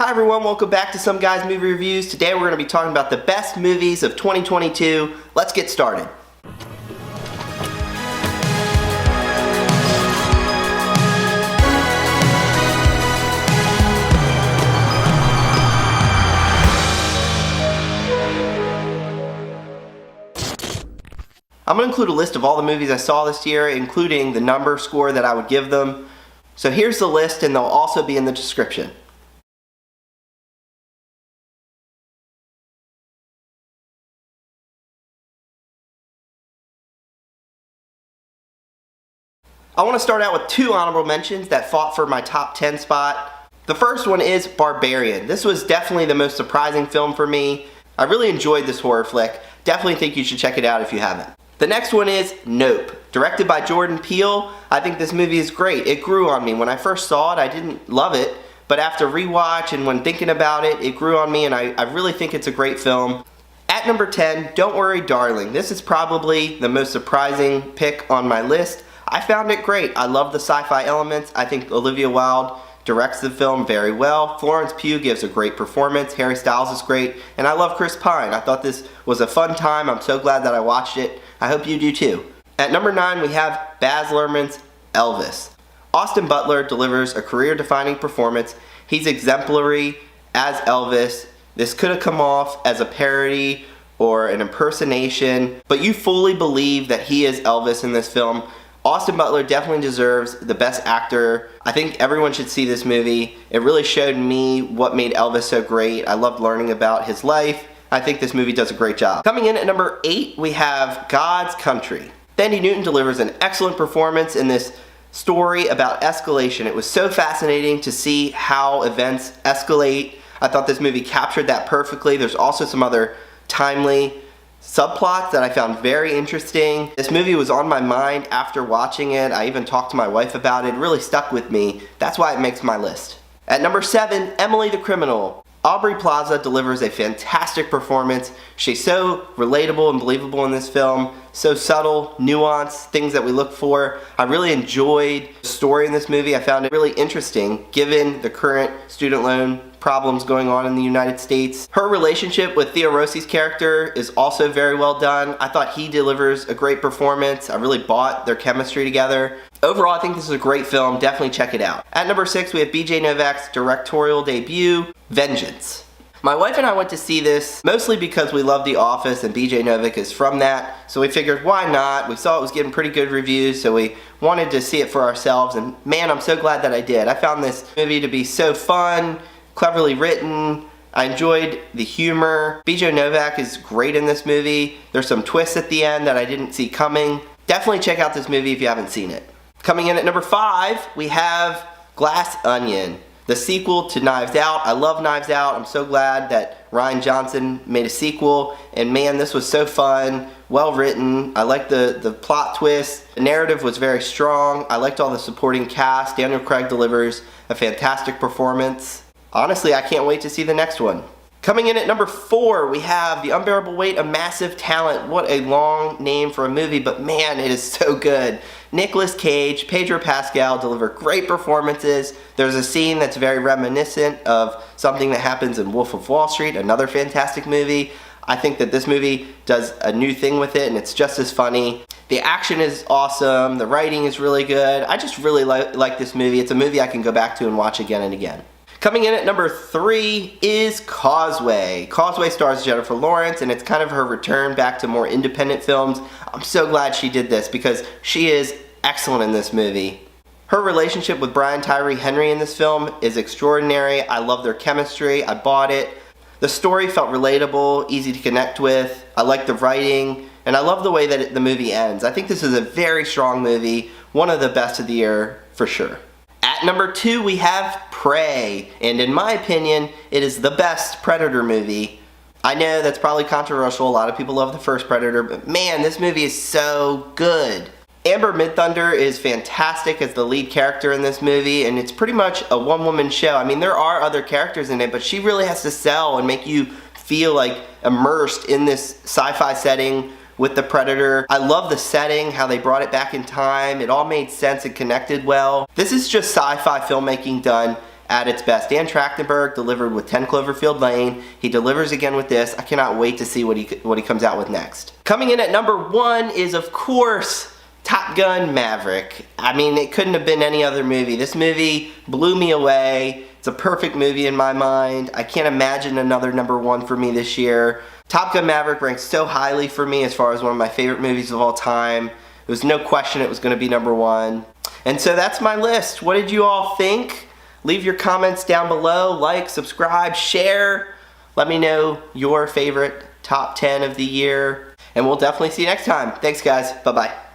Hi everyone, welcome back to Some Guys Movie Reviews. Today we're going to be talking about the best movies of 2022. Let's get started. I'm going to include a list of all the movies I saw this year, including the number score that I would give them. So here's the list, and they'll also be in the description. I want to start out with two honorable mentions that fought for my top 10 spot. The first one is Barbarian. This was definitely the most surprising film for me. I really enjoyed this horror flick. Definitely think you should check it out if you haven't. The next one is Nope. Directed by Jordan Peele. I think this movie is great. It grew on me. When I first saw it, I didn't love it, but after rewatch and when thinking about it, it grew on me, and I really think it's a great film. At number 10, Don't Worry Darling. This is probably the most surprising pick on my list. I found it great. I love the sci-fi elements. I think Olivia Wilde directs the film very well. Florence Pugh gives a great performance. Harry Styles is great. And I love Chris Pine. I thought this was a fun time. I'm so glad that I watched it. I hope you do too. At number 9, we have Baz Luhrmann's Elvis. Austin Butler delivers a career-defining performance. He's exemplary as Elvis. This could have come off as a parody or an impersonation, but you fully believe that he is Elvis in this film. Austin Butler definitely deserves the best actor. I think everyone should see this movie. It really showed me what made Elvis so great. I loved learning about his life. I think this movie does a great job. Coming in at number 8, we have God's Country. Thandie Newton delivers an excellent performance in this story about escalation. It was so fascinating to see how events escalate. I thought this movie captured that perfectly. There's also some other timely subplots that I found very interesting. This movie was on my mind after watching it. I even talked to my wife about it. It really stuck with me. That's why it makes my list. At number 7, Emily the Criminal. Aubrey Plaza delivers a fantastic performance. She's so relatable and believable in this film. So subtle, nuanced, things that we look for. I really enjoyed the story in this movie. I found it really interesting given the current student loan problems going on in the United States. Her relationship with Theo Rossi's character is also very well done. I thought he delivers a great performance. I really bought their chemistry together. Overall, I think this is a great film. Definitely check it out. At number 6, we have BJ Novak's directorial debut, Vengeance. My wife and I went to see this mostly because we love The Office and BJ Novak is from that, so we figured why not. We saw it was getting pretty good reviews, so we wanted to see it for ourselves, and man, I'm so glad that I did. I found this movie to be so fun, cleverly written. I enjoyed the humor. BJ Novak is great in this movie. There's some twists at the end that I didn't see coming. Definitely check out this movie if you haven't seen it. Coming in at number 5, we have Glass Onion, the sequel to Knives Out. I love Knives Out. I'm so glad that Rian Johnson made a sequel, and man, this was so fun, well written. I liked the plot twist. The narrative was very strong. I liked all the supporting cast. Daniel Craig delivers a fantastic performance. Honestly, I can't wait to see the next one. Coming in at number 4, we have The Unbearable Weight of Massive Talent. What a long name for a movie, but man, it is so good. Nicolas Cage, Pedro Pascal deliver great performances. There's a scene that's very reminiscent of something that happens in Wolf of Wall Street, another fantastic movie. I think that this movie does a new thing with it, and it's just as funny. The action is awesome. The writing is really good. I just really like this movie. It's a movie I can go back to and watch again and again. Coming in at number 3 is Causeway. Causeway stars Jennifer Lawrence, and it's kind of her return back to more independent films. I'm so glad she did this because she is excellent in this movie. Her relationship with Brian Tyree Henry in this film is extraordinary. I love their chemistry. I bought it. The story felt relatable, easy to connect with. I like the writing, and I love the way that the movie ends. I think this is a very strong movie, one of the best of the year for sure. At number 2, we have Prey, and in my opinion, it is the best Predator movie. I know that's probably controversial. A lot of people love the first Predator, but man, this movie is so good. Amber Midthunder is fantastic as the lead character in this movie, and it's pretty much a one-woman show. I mean, there are other characters in it, but she really has to sell and make you feel like immersed in this sci-fi setting with the Predator. I love the setting, how they brought it back in time. It all made sense and connected well. This is just sci-fi filmmaking done at its best. Dan Trachtenberg delivered with 10 Cloverfield Lane. He delivers again with this. I cannot wait to see what he comes out with next. Coming in at number 1 is, of course, Top Gun Maverick. I mean, it couldn't have been any other movie. This movie blew me away. It's a perfect movie in my mind. I can't imagine another number 1 for me this year. Top Gun Maverick ranks so highly for me as far as one of my favorite movies of all time. There was no question it was going to be number 1. And so that's my list. What did you all think? Leave your comments down below. Like, subscribe, share. Let me know your favorite top 10 of the year. And we'll definitely see you next time. Thanks, guys. Bye-bye.